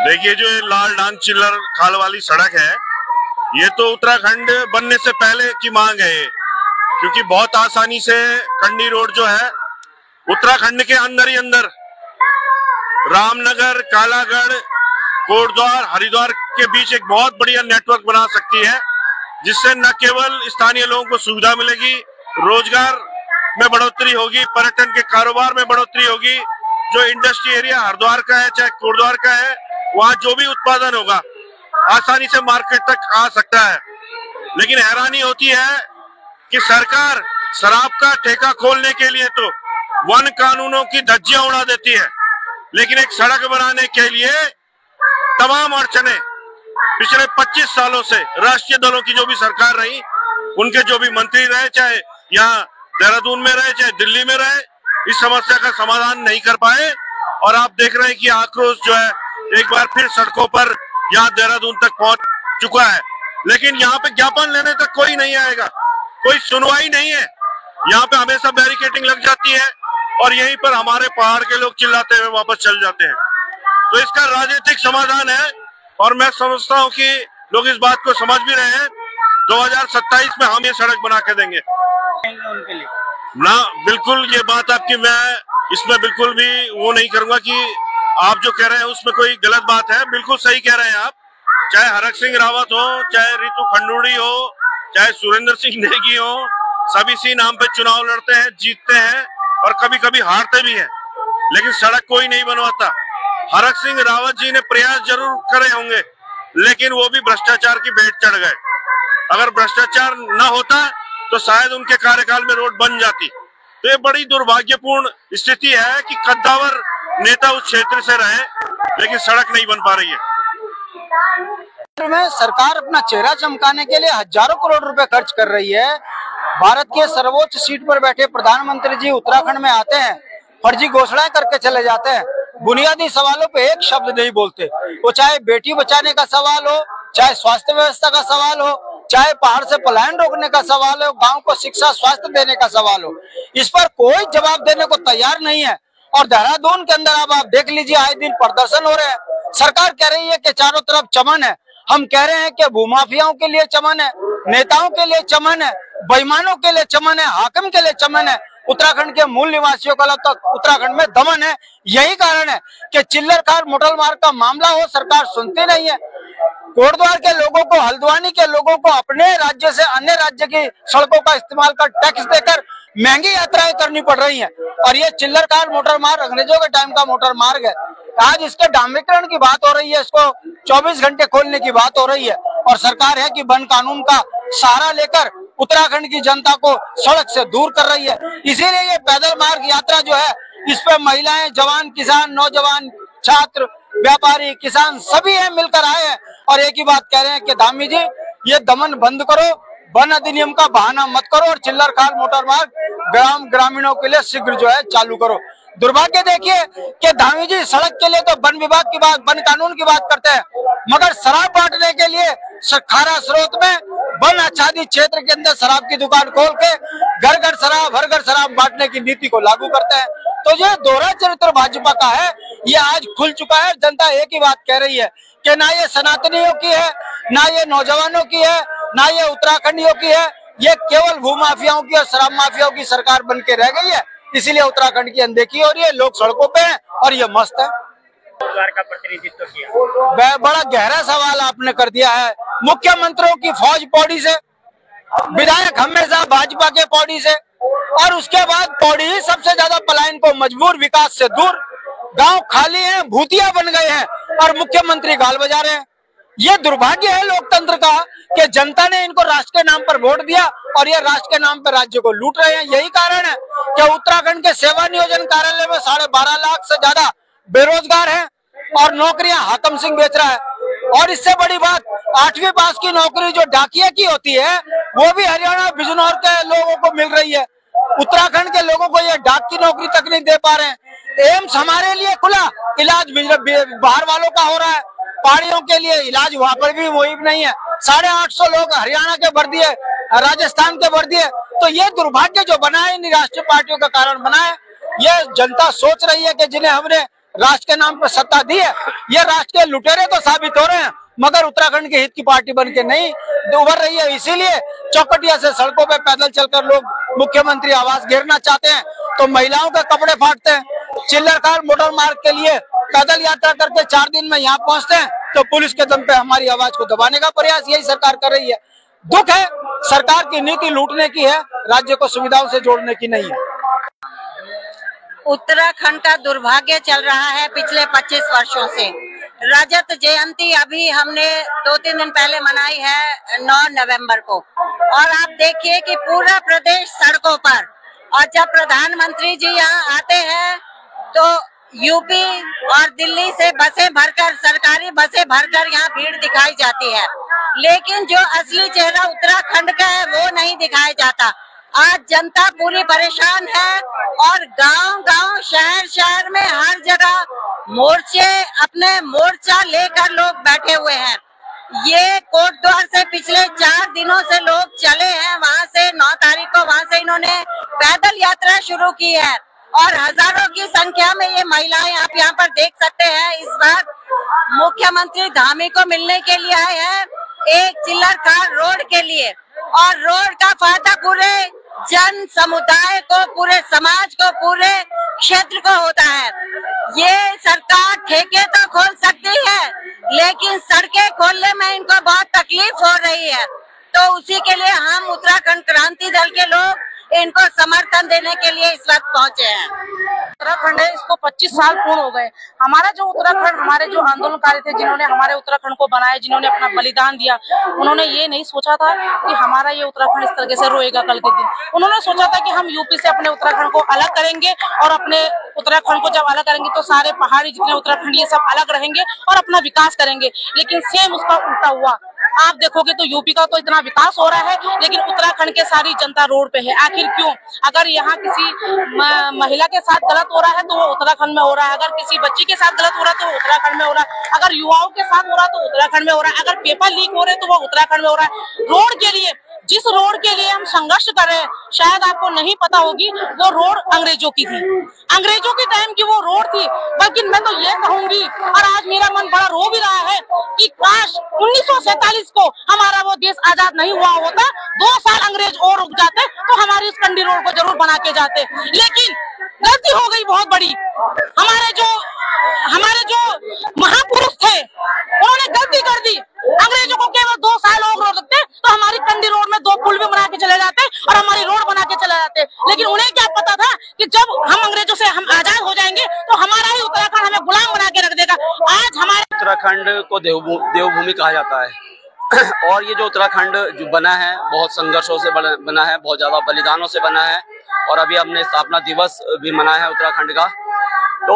देखिए, जो ये लाल डांग चिल्लर खाल वाली सड़क है, ये तो उत्तराखंड बनने से पहले की मांग है, क्योंकि बहुत आसानी से कंडी रोड जो है उत्तराखंड के अंदर ही अंदर रामनगर, कालागढ़, कोटद्वार, हरिद्वार के बीच एक बहुत बढ़िया नेटवर्क बना सकती है, जिससे न केवल स्थानीय लोगों को सुविधा मिलेगी, रोजगार में बढ़ोतरी होगी, पर्यटन के कारोबार में बढ़ोतरी होगी। जो इंडस्ट्री एरिया हरिद्वार का है चाहे कोटद्वार का है, वहाँ जो भी उत्पादन होगा आसानी से मार्केट तक आ सकता है। लेकिन हैरानी होती है कि सरकार शराब का ठेका खोलने के लिए तो वन कानूनों की धज्जियां उड़ा देती है, लेकिन एक सड़क बनाने के लिए तमाम अड़चने पिछले 25 सालों से राष्ट्रीय दलों की जो भी सरकार रही, उनके जो भी मंत्री रहे, चाहे यहाँ देहरादून में रहे चाहे दिल्ली में रहे, इस समस्या का समाधान नहीं कर पाए। और आप देख रहे हैं कि आक्रोश जो है एक बार फिर सड़कों पर यहाँ देहरादून तक पहुंच चुका है। लेकिन यहाँ पे ज्ञापन लेने तक कोई नहीं आएगा, कोई सुनवाई नहीं है। यहाँ पे हमेशा बैरिकेडिंग लग जाती है और यहीं पर हमारे पहाड़ के लोग चिल्लाते हुए वापस चल जाते हैं। तो इसका राजनीतिक समाधान है और मैं समझता हूँ कि लोग इस बात को समझ भी रहे हैं। 2027 में हम ये सड़क बना के देंगे उनके लिए ना। बिल्कुल ये बात आपकी, मैं इसमें बिल्कुल भी वो नहीं करूंगा कि आप जो कह रहे हैं उसमें कोई गलत बात है। बिल्कुल सही कह रहे हैं आप। चाहे हरक सिंह रावत हो, चाहे रितु खंडूड़ी हो, चाहे सुरेंद्र सिंह नेगी हो, सभी सी नाम पे चुनाव लड़ते हैं, जीतते हैं और कभी कभी हारते भी हैं, लेकिन सड़क कोई नहीं बनवाता। हरक सिंह रावत जी ने प्रयास जरूर करे होंगे, लेकिन वो भी भ्रष्टाचार की भेंट चढ़ गए। अगर भ्रष्टाचार न होता तो शायद उनके कार्यकाल में रोड बन जाती। तो ये बड़ी दुर्भाग्यपूर्ण स्थिति है कि कद्दावर नेता उस क्षेत्र से रहे, लेकिन सड़क नहीं बन पा रही है। में सरकार अपना चेहरा चमकाने के लिए हजारों करोड़ रुपए खर्च कर रही है। भारत के सर्वोच्च सीट पर बैठे प्रधानमंत्री जी उत्तराखंड में आते हैं, फर्जी घोषणाएं करके चले जाते हैं, बुनियादी सवालों पे एक शब्द नहीं बोलते। वो चाहे बेटी बचाने का सवाल हो, चाहे स्वास्थ्य व्यवस्था का सवाल हो, चाहे पहाड़ से पलायन रोकने का सवाल हो, गांव को शिक्षा स्वास्थ्य देने का सवाल हो, इस पर कोई जवाब देने को तैयार नहीं है। और देहरादून के अंदर अब आप देख लीजिए, आए दिन प्रदर्शन हो रहे हैं। सरकार कह रही है कि चारों तरफ चमन है, हम कह रहे हैं कि भूमाफियाओं के लिए चमन है, नेताओं के लिए चमन है, बेईमानों के लिए चमन है, हाकिम के लिए चमन है। उत्तराखंड के मूल निवासियों का तक उत्तराखंड में दमन है। यही कारण है कि चिल्लरखाल मोटल मार्ग का मामला हो, सरकार सुनती नहीं है। कोटद्वार के लोगों को, हल्द्वानी के लोगों को अपने राज्य से अन्य राज्य की सड़कों का इस्तेमाल कर टैक्स देकर महंगी यात्राएं करनी पड़ रही हैं। और ये चिल्लरखाल मोटर मार्ग अंग्रेजों के टाइम का मोटर मार्ग है। आज इसके डामरीकरण की बात हो रही है, इसको 24 घंटे खोलने की बात हो रही है और सरकार है कि वन कानून का सहारा लेकर उत्तराखंड की जनता को सड़क से दूर कर रही है। इसीलिए ये पैदल मार्ग यात्रा जो है, इस पे महिलाएं, जवान, किसान, नौजवान, छात्र, व्यापारी, किसान सभी है मिलकर आए हैं और एक ही बात कह रहे हैं कि धामी जी ये दमन बंद करो, वन अधिनियम का बहाना मत करो और चिल्लरखाल मोटर मार्ग ग्रामीणों के लिए शीघ्र जो है चालू करो। दुर्भाग्य देखिए कि धामी जी सड़क के लिए तो वन विभाग की बात, वन कानून की बात करते हैं, मगर शराब बांटने के लिए खारा स्रोत में वन आच्छादित क्षेत्र के अंदर शराब की दुकान खोल के घर घर शराब, हर घर शराब बांटने की नीति को लागू करते हैं। तो ये दोहरा चरित्र भाजपा का है, ये आज खुल चुका है। जनता एक ही बात कह रही है कि ना ये सनातनियों की है, ना ये नौजवानों की है, ना ये उत्तराखंडियों की है, ये केवल भूमाफियाओं की और शराब माफियाओं की सरकार बन के रह गई है। इसीलिए उत्तराखंड की अनदेखी हो रही है, लोग सड़कों पे हैं और ये मस्त है। का प्रतिनिधित्व किया, बड़ा गहरा सवाल आपने कर दिया है। मुख्यमंत्रियों की फौज पौड़ी से, विधायक हमेशा भाजपा के पौड़ी से, और उसके बाद पौड़ी ही सबसे ज्यादा पलायन को मजबूर, विकास से दूर, गांव खाली हैं, भूतिया बन गए हैं और मुख्यमंत्री गाल बजा रहे हैं। ये दुर्भाग्य है लोकतंत्र का कि जनता ने इनको राष्ट्र के नाम पर वोट दिया और ये राष्ट्र के नाम पर राज्य को लूट रहे हैं। यही कारण है कि उत्तराखंड के सेवा नियोजन कार्यालय में 12.5 लाख से ज्यादा बेरोजगार हैं और नौकरियां हाकिम सिंह बेच रहा है। और इससे बड़ी बात, 8वीं पास की नौकरी जो डाकिया की होती है वो भी हरियाणा, बिजनौर के लोगों को मिल रही है। उत्तराखंड के लोगों को ये डाक की नौकरी तक नहीं दे पा रहे हैं। एम्स हमारे लिए खुला, इलाज बाहर वालों का हो रहा है, पहाड़ियों के लिए इलाज वहां पर भी वही नहीं है। 850 लोग हरियाणा के भर दिए, राजस्थान के भर दिए। तो ये दुर्भाग्य जो बना है इन राष्ट्रीय पार्टियों का कारण बना है। ये जनता सोच रही है कि जिन्हें हमने राष्ट्र के नाम पर सत्ता दी है। ये राष्ट्र के लुटेरे तो साबित हो रहे हैं, मगर उत्तराखंड के हित की पार्टी बन के नहीं उभर रही है। इसीलिए चौकटिया से सड़कों पे पैदल चलकर लोग मुख्यमंत्री आवास घेरना चाहते हैं, तो महिलाओं के कपड़े फाड़ते हैं। चिल्लरखाल मोटर मार्ग के लिए पैदल यात्रा करके 4 दिन में यहाँ पहुँचते हैं, तो पुलिस के दम पे हमारी आवाज को दबाने का प्रयास यही सरकार कर रही है। दुख है, सरकार की नीति लूटने की है, राज्य को सुविधाओं से जोड़ने की नहीं है। उत्तराखंड का दुर्भाग्य चल रहा है पिछले 25 वर्षों से। रजत जयंती अभी हमने 2-3 दिन पहले मनाई है 9 नवंबर को, और आप देखिए कि पूरा प्रदेश सड़कों पर, और जब प्रधानमंत्री जी यहाँ आते हैं तो यूपी और दिल्ली से बसें भरकर, सरकारी बसें भरकर यहाँ भीड़ दिखाई जाती है, लेकिन जो असली चेहरा उत्तराखंड का है वो नहीं दिखाया जाता। आज जनता पूरी परेशान है और गांव-गांव, शहर-शहर में हर जगह मोर्चे, अपने मोर्चा लेकर लोग बैठे हुए हैं। ये कोटद्वार से पिछले 4 दिनों से लोग चले हैं, वहां से 9 तारीख को वहां से इन्होंने पैदल यात्रा शुरू की है, और हजारों की संख्या में ये महिलाएं आप यहाँ पर देख सकते हैं इस वक्त मुख्यमंत्री धामी को मिलने के लिए आए हैं, एक चिल्लरखाल रोड के लिए। और रोड का फायदा पूरे जन समुदाय को, पूरे समाज को, पूरे क्षेत्र को होता है। ये सरकार ठेके तो खोल सकती है, लेकिन सड़कें खोलने में इनको बहुत तकलीफ हो रही है, तो उसी के लिए हम उत्तराखंड क्रांति दल के लोग इनको समर्थन देने के लिए इस वक्त पहुंचे हैं। उत्तराखंड है, इसको 25 साल पूर्ण हो गए। हमारा जो उत्तराखंड, हमारे जो आंदोलनकारी थे, जिन्होंने हमारे उत्तराखंड को बनाया, जिन्होंने अपना बलिदान दिया, उन्होंने ये नहीं सोचा था कि हमारा ये उत्तराखंड इस तरीके से रोएगा कल के दिन। उन्होंने सोचा था कि हम यूपी से अपने उत्तराखंड को अलग करेंगे, और अपने उत्तराखंड को जब अलग करेंगे तो सारे पहाड़ी जितने उत्तराखंड ये सब अलग रहेंगे और अपना विकास करेंगे। लेकिन सेम उसका उल्टा हुआ। आप देखोगे तो यूपी का तो इतना विकास हो रहा है, लेकिन उत्तराखंड के सारी जनता रोड पे है। आखिर क्यों? अगर यहाँ किसी महिला के साथ गलत हो रहा है तो वो उत्तराखंड में हो रहा है, अगर किसी बच्ची के साथ गलत हो रहा है तो वो उत्तराखंड में हो रहा है, अगर युवाओं के साथ हो रहा है तो उत्तराखंड में हो रहा है, अगर पेपर लीक हो रहे तो वो उत्तराखंड में हो रहा है। रोड के लिए, जिस रोड के लिए हम संघर्ष कर रहे हैं, शायद आपको नहीं पता होगी, वो रोड अंग्रेजों की थी, अंग्रेजों के टाइम की वो रोड थी। बल्कि मैं तो ये कहूंगी, और आज मेरा मन बड़ा रो भी रहा है कि काश 1947 को हमारा वो देश आजाद नहीं हुआ होता, 2 साल अंग्रेज और रुक जाते तो हमारी इस कंडी रोड को जरूर बना के जाते। लेकिन गलती हो गई बहुत बड़ी। हमारे जो महापुरुष थे उन्होंने गलती कर दी। अंग्रेजों को केवल 2 साल और रोक देते तो हमारी कंडी रोड में 2 पुल भी बना के चले जाते और हमारी रोड बना के चले जाते। लेकिन उन्हें क्या पता था कि जब हम अंग्रेजों से हम आजाद हो जाएंगे तो हमारा ही उत्तराखंड हमें गुलाम बना के रख देगा। आज हमारे उत्तराखंड को देवभूमि कहा जाता है, और ये जो उत्तराखंड जो बना है बहुत संघर्षों से बना है, बहुत ज्यादा बलिदानों से बना है, और अभी हमने स्थापना दिवस भी मनाया है उत्तराखंड का। तो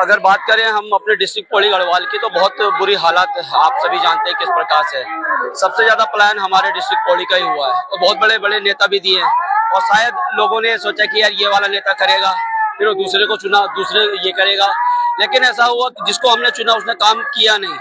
अगर बात करें हम अपने डिस्ट्रिक्ट पौड़ी गढ़वाल की, तो बहुत बुरी हालत आप सभी जानते हैं किस प्रकार से। सबसे ज्यादा पलायन हमारे डिस्ट्रिक्ट पौड़ी का ही हुआ है, और बहुत बड़े बड़े नेता भी दिए हैं, और शायद लोगों ने सोचा कि यार ये वाला नेता करेगा, फिर वो दूसरे को चुना, दूसरे ये करेगा, लेकिन ऐसा हुआ कि जिसको हमने चुना उसने काम किया नहीं।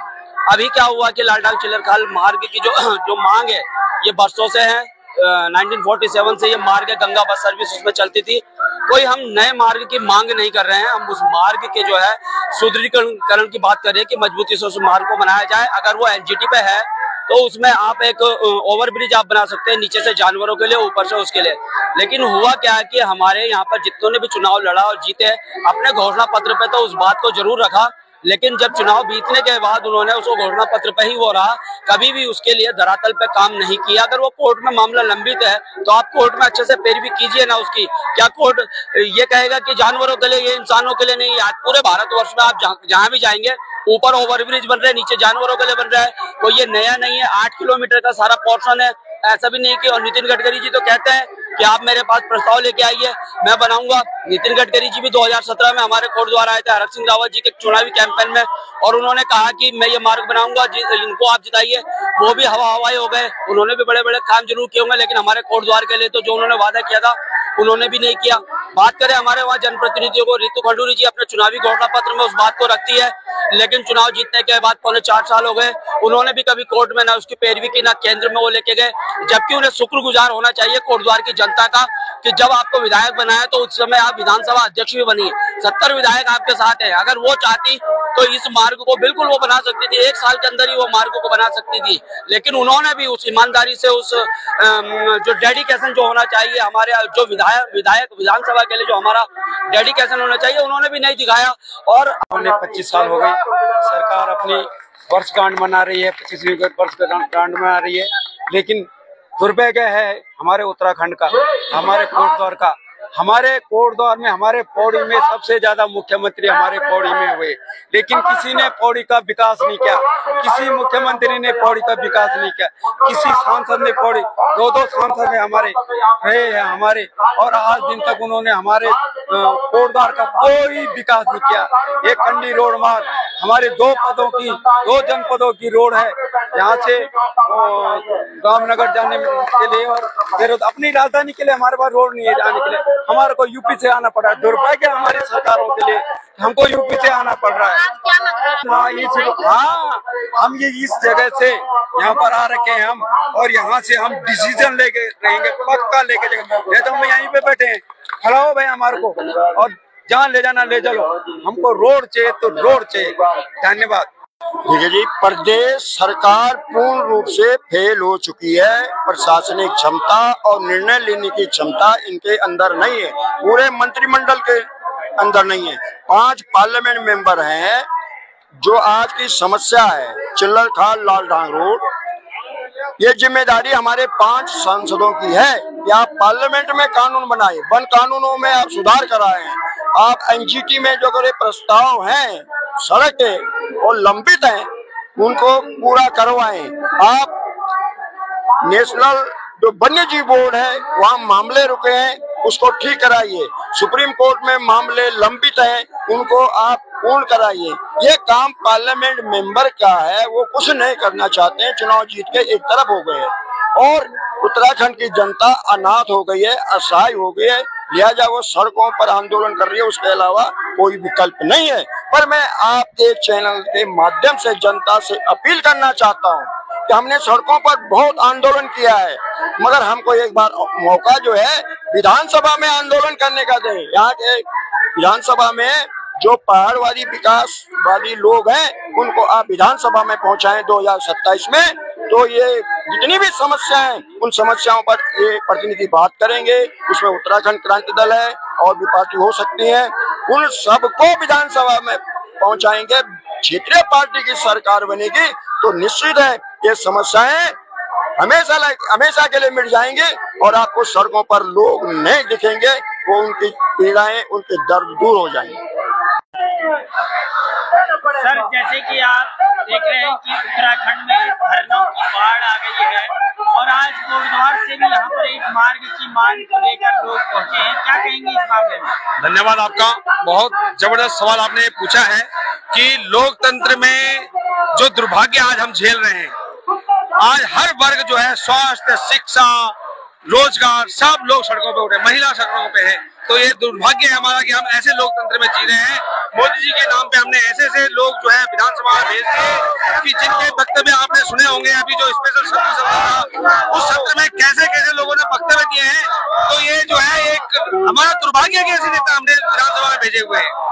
अभी क्या हुआ कि लालडांग चिल्लरखाल मार्ग की जो मांग है ये बरसों से है। 1947 से ये मार्ग है, गंगा बस सर्विस उसमें चलती थी। कोई हम नए मार्ग की मांग नहीं कर रहे हैं, हम उस मार्ग के जो है सुदृढ़ीकरण की बात कर रहे हैं कि मजबूती से उस मार्ग को बनाया जाए। अगर वो एनजीटी पे है तो उसमें आप एक ओवरब्रिज आप बना सकते हैं, नीचे से जानवरों के लिए, ऊपर से उसके लिए। लेकिन हुआ क्या है कि हमारे यहाँ पर जितनों ने भी चुनाव लड़ा और जीते, अपने घोषणा पत्र पे तो उस बात को जरूर रखा, लेकिन जब चुनाव बीतने के बाद उन्होंने उसको घोषणा पत्र पे ही वो रहा, कभी भी उसके लिए धरातल पे काम नहीं किया। अगर वो कोर्ट में मामला लंबित है तो आप कोर्ट में अच्छे से पैरवी कीजिए ना उसकी। क्या कोर्ट ये कहेगा कि जानवरों के लिए, ये इंसानों के लिए नहीं? आज पूरे भारतवर्ष में आप जहाँ भी जाएंगे ऊपर ओवरब्रिज बन रहे हैं, नीचे जानवरों के लिए बन रहा है। कोई ये नया नहीं है, 8 किलोमीटर का सारा पोर्शन है, ऐसा भी नहीं कि। और नितिन गडकरी जी तो कहते हैं कि आप मेरे पास प्रस्ताव लेके आइए, मैं बनाऊंगा। नितिन गडकरी जी भी 2017 में हमारे कोटद्वार आए थे हरक सिंह रावत जी के चुनावी कैंपेन में, और उन्होंने कहा कि मैं ये मार्ग बनाऊंगा, इनको आप जिताइए। वो भी हवाई हो गए, उन्होंने भी बड़े बड़े काम जरूर किए होंगे, लेकिन हमारे कोटद्वार के लिए तो जो उन्होंने वादा किया था उन्होंने भी नहीं किया। बात करें हमारे वहाँ जनप्रतिनिधियों को, रितु खंडूरी जी अपने चुनावी घोषणा पत्र में उस बात को रखती है, लेकिन चुनाव जीतने के बाद 4.25 साल हो गए, उन्होंने भी कभी कोर्ट में ना उसकी पैरवी की, ना केंद्र में वो लेके गए। जबकि उन्हें शुक्रगुजार होना चाहिए कोटद्वार की जनता का कि जब आपको विधायक बनाया तो उस समय आप विधानसभा अध्यक्ष भी बनी, 70 विधायक आपके साथ हैं। अगर वो चाहती तो इस मार्ग को बिल्कुल वो बना सकती थी, 1 साल के अंदर ही वो मार्ग को बना सकती थी। लेकिन उन्होंने भी उस ईमानदारी से, उस जो डेडिकेशन जो होना चाहिए हमारे जो विधायक विधानसभा के लिए जो हमारा डेडिकेशन होना चाहिए, उन्होंने भी नहीं दिखाया। और 25 साल हो गए, सरकार अपनी वर्षगांठ मना रही है, 25वीं वर्षगांठ मना रही है, लेकिन दुर्भाग्य है हमारे उत्तराखंड का, हमारे कोटद्वार का। हमारे कोटद्वार में, हमारे पौड़ी में सबसे ज्यादा मुख्यमंत्री हमारे पौड़ी में हुए, लेकिन किसी ने पौड़ी का विकास नहीं किया, किसी मुख्यमंत्री ने पौड़ी का विकास नहीं किया, किसी सांसद ने पौड़ी, 2 सांसद हमारे रहे हैं हमारे, और आज दिन तक उन्होंने हमारे कोटद्वार का कोई विकास नहीं किया। एक कंडी रोड मार्ग हमारे 2 जनपदों की रोड है, यहाँ से रामनगर जाने के लिए और अपनी राजधानी के लिए हमारे पास रोड नहीं है जाने के लिए, हमारे को यूपी से आना पड़ा है। दुर्भाग्य हमारी सरकारों के लिए, हमको यूपी से आना पड़ रहा है। हाँ, हम ये इस जगह से यहाँ पर आ रखे हैं हम, और यहाँ से हम डिसीजन लेके रहेंगे, पक्का लेके जाएंगे। तो हम यहीं पे बैठे हैं, खड़ा हो भाई हमारे को, और जहाँ ले जाना ले चलो, हमको रोड चाहिए तो रोड चाहिए। धन्यवाद। देखिए जी, प्रदेश सरकार पूर्ण रूप से फेल हो चुकी है। प्रशासनिक क्षमता और निर्णय लेने की क्षमता इनके अंदर नहीं है, पूरे मंत्रिमंडल के अंदर नहीं है। 5 पार्लियामेंट मेंबर हैं। जो आज की समस्या है चिल्लर खाल लालढांग रोड, ये जिम्मेदारी हमारे 5 सांसदों की है कि आप पार्लियामेंट में कानून बनाए, वन कानूनों में आप सुधार कराए हैं, आप एनजीटी में जो करे प्रस्ताव हैं सड़क के और लंबित हैं उनको पूरा करवाएं। आप नेशनल जो वन्य जीव बोर्ड है वहाँ मामले रुके हैं उसको ठीक कराइए, सुप्रीम कोर्ट में मामले लंबित हैं उनको आप पूर्ण कराइए। ये काम पार्लियामेंट मेंबर का है, वो कुछ नहीं करना चाहते हैं, चुनाव जीत के एक तरफ हो गए हैं और उत्तराखंड की जनता अनाथ हो गई है, असहाय हो गई है, लिहाजा वो सड़कों पर आंदोलन कर रही है, उसके अलावा कोई विकल्प नहीं है। पर मैं आपके चैनल के माध्यम से जनता से अपील करना चाहता हूँ कि हमने सड़कों पर बहुत आंदोलन किया है, मगर हमको एक बार मौका जो है विधानसभा में आंदोलन करने का दें। यहाँ के विधानसभा में जो पहाड़वादी विकासवादी लोग हैं उनको आप विधानसभा में पहुंचाएं 2027 में, तो ये जितनी भी समस्याएं उन समस्याओं पर ये प्रतिनिधि बात करेंगे। उसमें उत्तराखंड क्रांति दल है और भी पार्टी हो सकती है, उन सबको विधानसभा में पहुंचाएंगे। क्षेत्रीय पार्टी की सरकार बनेगी तो निश्चित है ये समस्याएं हमेशा के लिए मिट जाएंगे और आपको सड़कों पर लोग नहीं दिखेंगे, वो उनकी पीड़ाएं, उनके दर्द दूर हो जाएंगे। सर, जैसे कि आप देख रहे हैं कि उत्तराखंड में धरनों की बाढ़ आ गई है और आज कोटद्वार से भी यहाँ पर एक मार्ग की मांग को लेकर लोग पहुँचे हैं, क्या कहेंगे इस मामले में? धन्यवाद आपका, बहुत जबरदस्त सवाल आपने पूछा है कि लोकतंत्र में जो दुर्भाग्य आज हम झेल रहे हैं, आज हर वर्ग जो है स्वास्थ्य, शिक्षा, रोजगार, सब लोग सड़कों पे उठे, महिला सड़कों पे है, तो ये दुर्भाग्य है हमारा कि हम ऐसे लोकतंत्र में जी रहे हैं। मोदी जी के नाम पे हमने ऐसे लोग जो है विधानसभा में भेज दिए कि जिनके वक्तव्य आपने सुने होंगे, अभी जो स्पेशल सत्र चल रहा था उस सत्र में कैसे लोगों ने वक्तव्य दिए हैं। तो ये जो है एक हमारा दुर्भाग्य है कि ऐसे नेता हमने विधानसभा में भेजे हुए हैं।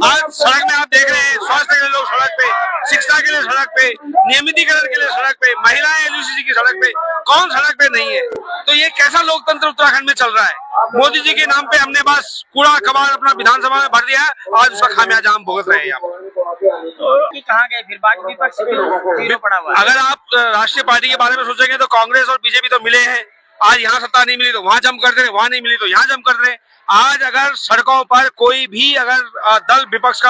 आज सड़क में आप देख रहे हैं, स्वास्थ्य के लिए लोग सड़क पे, शिक्षा के लिए सड़क पे, नियमितीकरण के लिए सड़क पे, महिलाएं एलयूसीसी की सड़क पे, कौन सड़क पे नहीं है? तो ये कैसा लोकतंत्र उत्तराखंड में चल रहा है? मोदी जी के नाम पे हमने बस कूड़ा कबाड़ अपना विधानसभा में भर दिया है, आज उसका खामियाजा हम भुगत रहे हैं यहाँ पर। कहाँ गए फिर बाकी विपक्ष पड़ा हुआ? अगर आप राष्ट्रीय पार्टी के बारे में सोचेंगे तो कांग्रेस और बीजेपी तो मिले हैं, आज यहाँ सत्ता नहीं मिली तो वहाँ जम कर रहे, वहाँ नहीं मिली तो यहाँ जम कर रहे। आज अगर सड़कों पर कोई भी अगर दल विपक्ष का,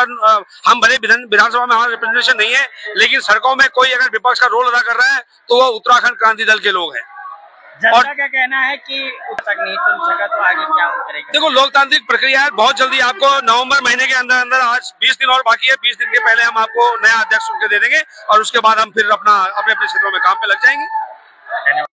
हम भले विधानसभा में हमारा रिप्रेजेंटेशन नहीं है, लेकिन सड़कों में कोई अगर विपक्ष का रोल अदा कर रहा है तो वो उत्तराखंड क्रांति दल के लोग हैं। जनता का कहना है कि तक नहीं चुन सका तो आगे क्या करेगा? देखो, लोकतांत्रिक प्रक्रिया है, बहुत जल्दी आपको नवंबर महीने के अंदर आज 20 दिन और बाकी है, 20 दिन के पहले हम आपको नया अध्यक्ष चुन के दे देंगे और उसके बाद हम फिर अपने क्षेत्रों में काम पे लग जाएंगे।